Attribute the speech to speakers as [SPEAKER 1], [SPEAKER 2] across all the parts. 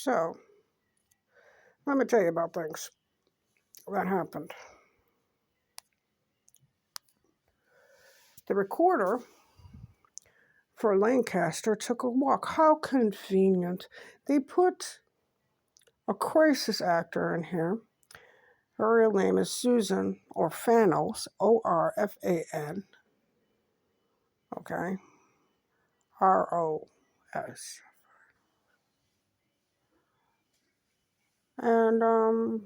[SPEAKER 1] So, let me tell you about things that happened. The recorder for Lancaster took a walk. How convenient. They put a crisis actor in here. Her real name is Susan Orfanos, Orfan, okay, Ros. And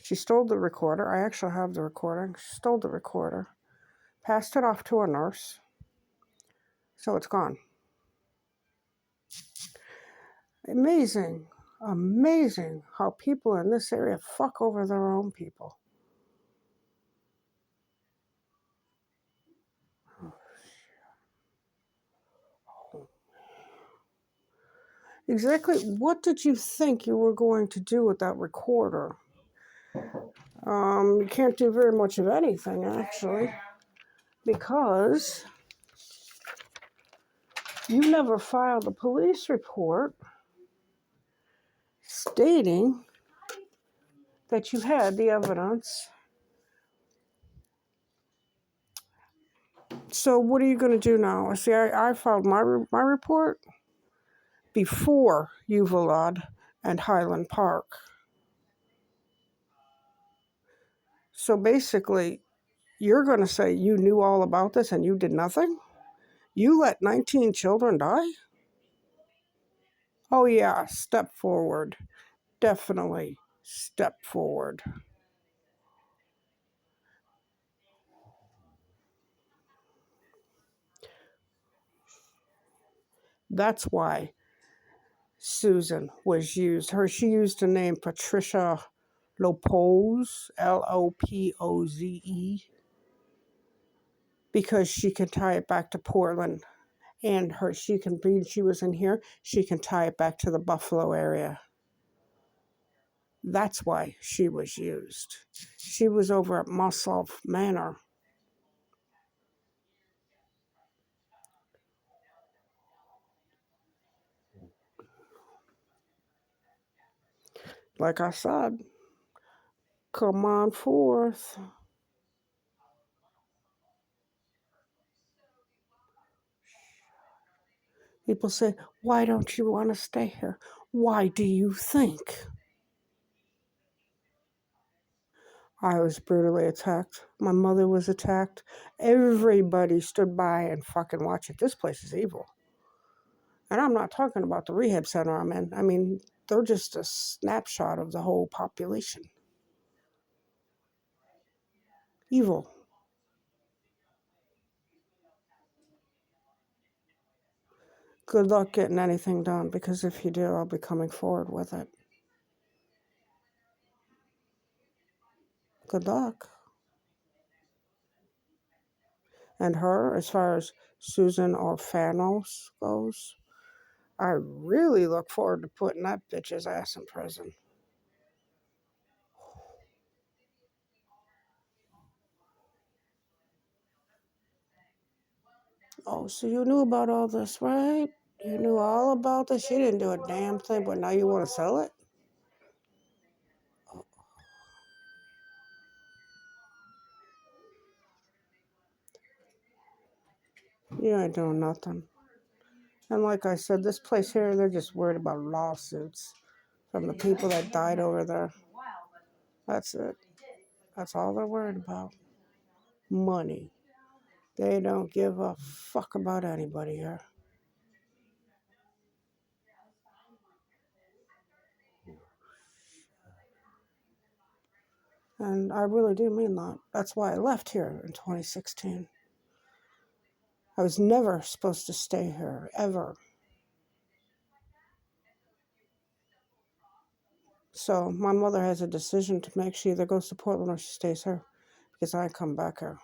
[SPEAKER 1] she stole the recorder. I actually have the recording. She stole the recorder, passed it off to a nurse, so it's gone. Amazing, amazing how people in this area fuck over their own people. Exactly what did you think you were going to do with that recorder? You can't do very much of anything, actually, because you never filed a police report stating that you had the evidence. So what are you going to do now? See, I filed my report before Uvalde and Highland Park. So basically, you're going to say you knew all about this and you did nothing? You let 19 children die? Oh yeah, step forward. Definitely step forward. That's why Susan was used. She used the name Patricia Lopoze, Lopoze, because she can tie it back to Portland. And she was in here, she can tie it back to the Buffalo area. That's why she was used. She was over at Mossoff Manor. Like I said, come on forth. People say, why don't you want to stay here? Why do you think? I was brutally attacked. My mother was attacked. Everybody stood by and fucking watched it. This place is evil. And I'm not talking about the rehab center I'm in. I mean, they're just a snapshot of the whole population. Evil. Good luck getting anything done, because if you do, I'll be coming forward with it. Good luck. And her, as far as Susan Orfanos goes, I really look forward to putting that bitch's ass in prison. Oh, so you knew about all this, right? You knew all about this? You didn't do a damn thing, but now you want to sell it? You ain't doing nothing. And like I said, this place here, they're just worried about lawsuits from the people that died over there. That's it. That's all they're worried about. Money. They don't give a fuck about anybody here. And I really do mean that. That's why I left here in 2016. I was never supposed to stay here, ever. So my mother has a decision to make. She either goes to Portland or she stays here, because I come back here.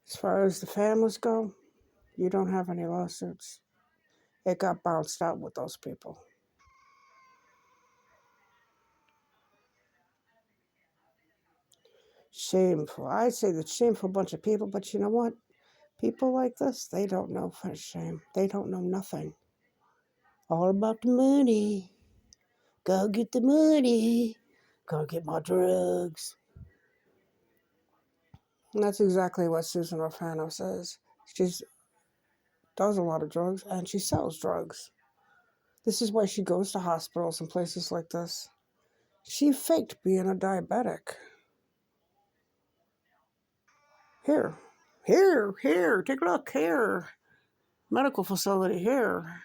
[SPEAKER 1] As far as the families go, you don't have any lawsuits. It got bounced out with those people. Shameful. I say the shameful bunch of people, but you know what? People like this, they don't know for shame. They don't know nothing. All about the money. Go get the money. Go get my drugs. And that's exactly what Susan Orfano says. She does a lot of drugs and she sells drugs. This is why she goes to hospitals and places like this. She faked being a diabetic. Here, take a look, here. Medical facility, here.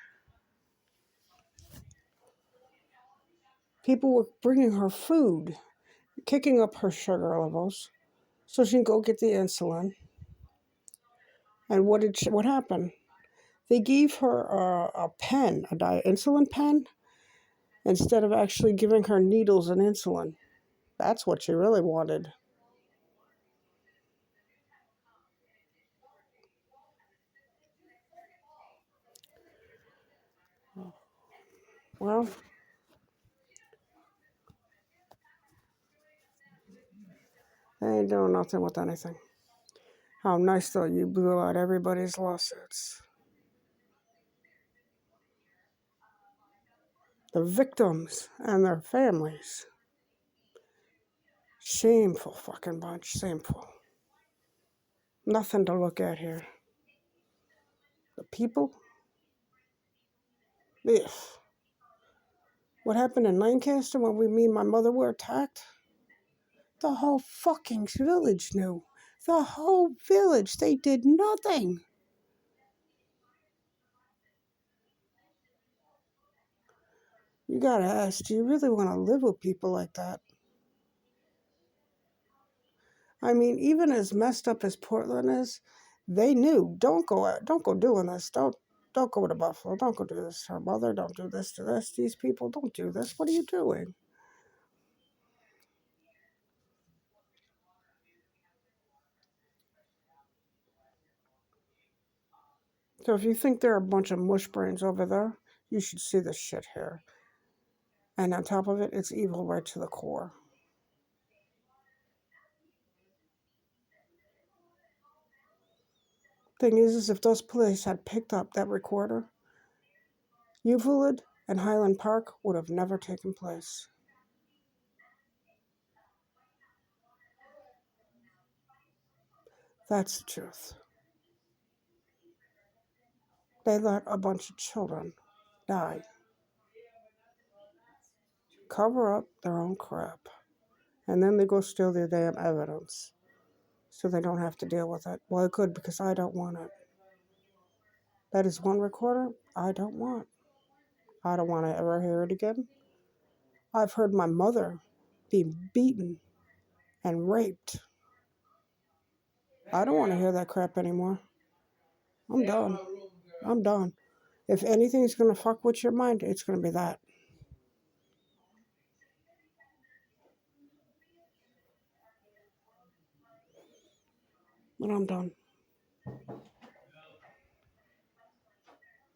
[SPEAKER 1] People were bringing her food, kicking up her sugar levels so she can go get the insulin. And what happened? They gave her a pen, insulin pen, instead of actually giving her needles and insulin. That's what she really wanted. Well, they ain't doing nothing with anything. How nice, though, you blew out everybody's lawsuits. The victims and their families. Shameful fucking bunch. Shameful. Nothing to look at here. The people? Ugh. What happened in Lancaster when me and my mother were attacked? The whole fucking village knew. The whole village. They did nothing. You gotta ask, do you really want to live with people like that? I mean, even as messed up as Portland is, they knew, don't go doing this. Don't go to Buffalo. Don't go do this to her mother. Don't do this to this. These people, don't do this. What are you doing? So if you think they're a bunch of mush brains over there, you should see this shit here. And on top of it, it's evil right to the core. Thing is if those police had picked up that recorder, Euclid and Highland Park would have never taken place. That's the truth. They let a bunch of children die. Cover up their own crap. And then they go steal their damn evidence. So they don't have to deal with it. Well, I could because I don't want it. That is one recorder I don't want. I don't want to ever hear it again. I've heard my mother being beaten and raped. I don't want to hear that crap anymore. I'm done. I'm done. If anything's going to fuck with your mind, it's going to be that. But I'm done.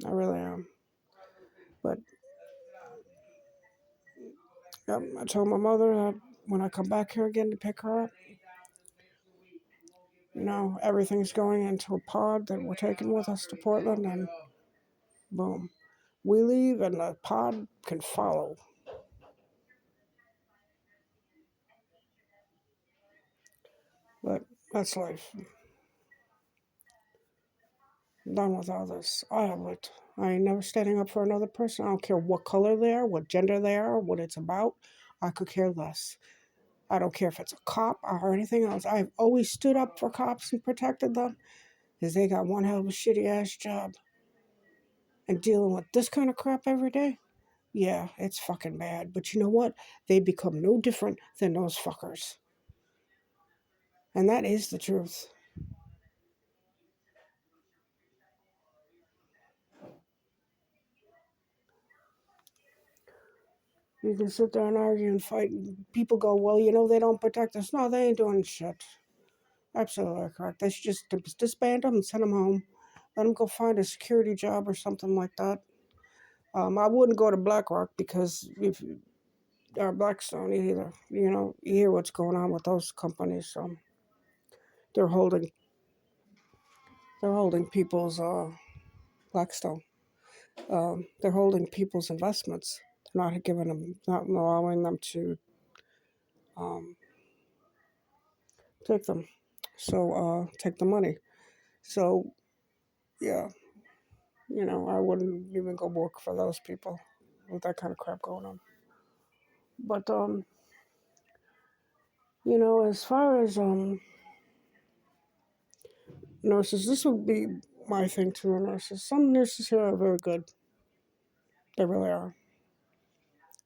[SPEAKER 1] I really am. But yep, I told my mother that when I come back here again to pick her up, everything's going into a pod that we're taking with us to Portland, and boom, we leave and the pod can follow. But that's life. I'm done with all this. I have it. I ain't never standing up for another person. I don't care what color they are, what gender they are, what it's about. I could care less. I don't care if it's a cop or anything else. I've always stood up for cops and protected them because they got one hell of a shitty ass job. And dealing with this kind of crap every day, yeah, it's fucking bad. But you know what? They become no different than those fuckers. And that is the truth. You can sit there and argue and fight, and people go, well, they don't protect us. No, they ain't doing shit. Absolutely correct. They should just disband them and send them home. Let them go find a security job or something like that. I wouldn't go to BlackRock because if Blackstone either. You hear what's going on with those companies. They're holding people's Blackstone. They're holding people's investments. They're not allowing them to um, take them. So take the money. So yeah, I wouldn't even go work for those people with that kind of crap going on. But as far as nurses, this would be my thing to nurses. Some nurses here are very good. They really are.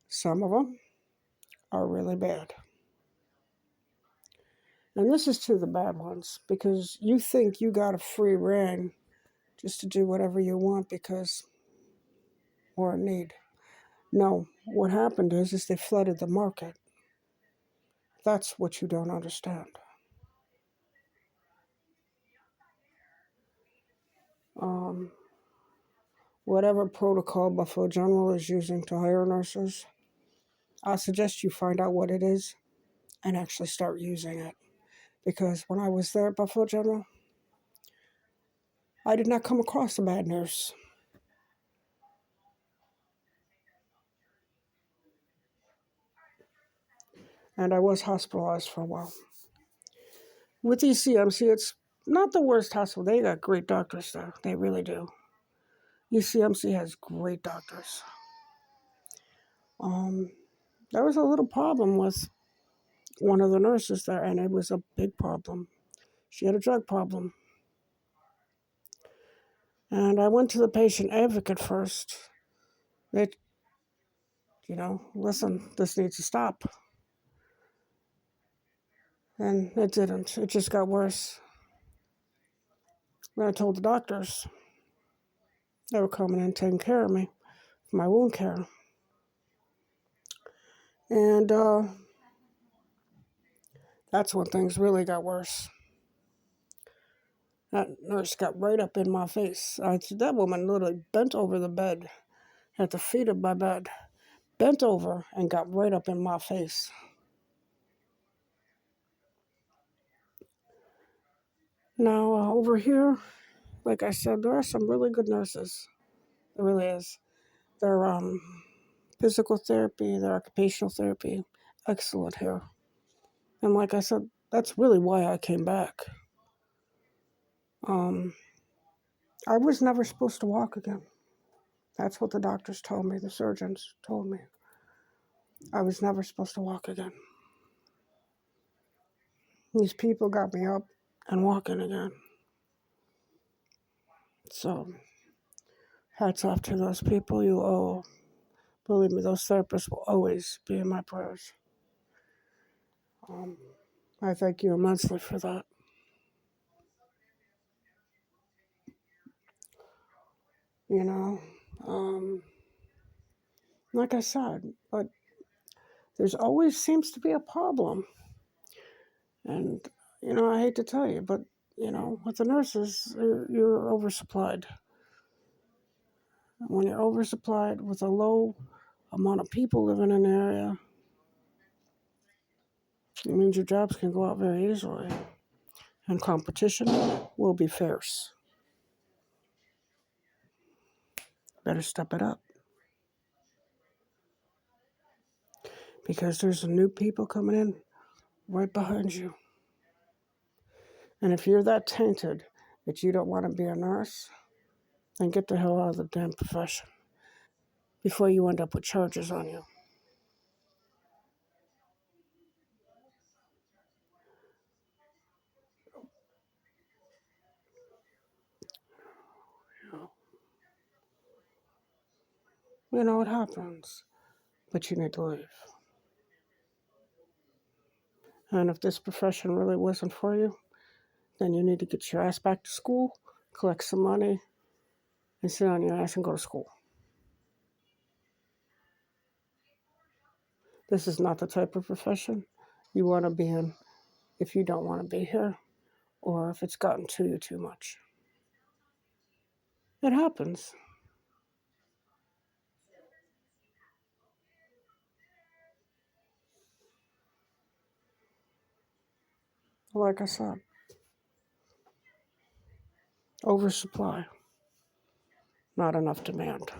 [SPEAKER 1] Some of them are really bad. And this is to the bad ones, because you think you got a free reign just to do whatever you want because we're in need. No, what happened is they flooded the market. That's what you don't understand. Um, whatever protocol Buffalo General is using to hire nurses, I suggest you find out what it is and actually start using it. Because when I was there at Buffalo General, I did not come across a bad nurse. And I was hospitalized for a while. With ECMC, it's not the worst hospital. They got great doctors there. They really do. ECMC has great doctors. There was a little problem with one of the nurses there, and it was a big problem. She had a drug problem. And I went to the patient advocate first. They, listen, this needs to stop. And it didn't. It just got worse. Then I told the doctors. They were coming in taking care of me for my wound care. And that's when things really got worse. That nurse got right up in my face. That woman literally bent over the bed, at the feet of my bed, bent over and got right up in my face. Now, over here, like I said, there are some really good nurses. There really is. Their physical therapy, their occupational therapy, excellent here. And like I said, that's really why I came back. I was never supposed to walk again. That's what the doctors told me, the surgeons told me. I was never supposed to walk again. These people got me up and walking again. So, hats off to those people. Believe me, those therapists will always be in my prayers. I thank you immensely for that. Like I said, but there's always seems to be a problem. And, I hate to tell you, but, with the nurses, you're oversupplied. When you're oversupplied with a low amount of people living in an area, it means your jobs can go out very easily. And competition will be fierce. Better step it up. Because there's new people coming in right behind you. And if you're that tainted that you don't want to be a nurse, then get the hell out of the damn profession before you end up with charges on you. It happens, but you need to leave. And if this profession really wasn't for you, then you need to get your ass back to school, collect some money, and sit on your ass and go to school. This is not the type of profession you want to be in if you don't want to be here or if it's gotten to you too much. It happens. Like I said, oversupply, not enough demand.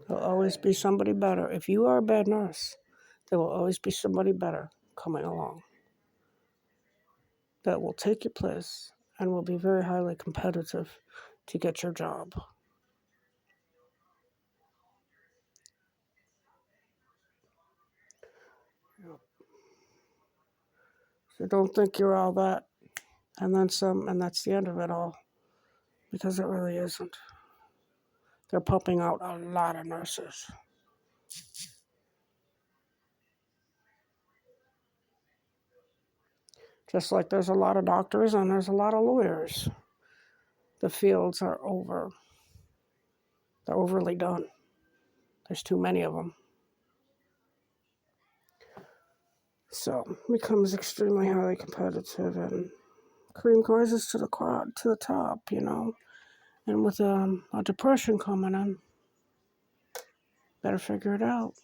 [SPEAKER 1] There'll always be somebody better. If you are a bad nurse, there will always be somebody better coming along that will take your place and will be very highly competitive to get your job. So don't think you're all that and then some, and that's the end of it all, because it really isn't. They're pumping out a lot of nurses. Just like there's a lot of doctors and there's a lot of lawyers. The fields are they're overly done. There's too many of them. So it becomes extremely highly competitive, and cream rises to the top, And with a depression coming in, better figure it out.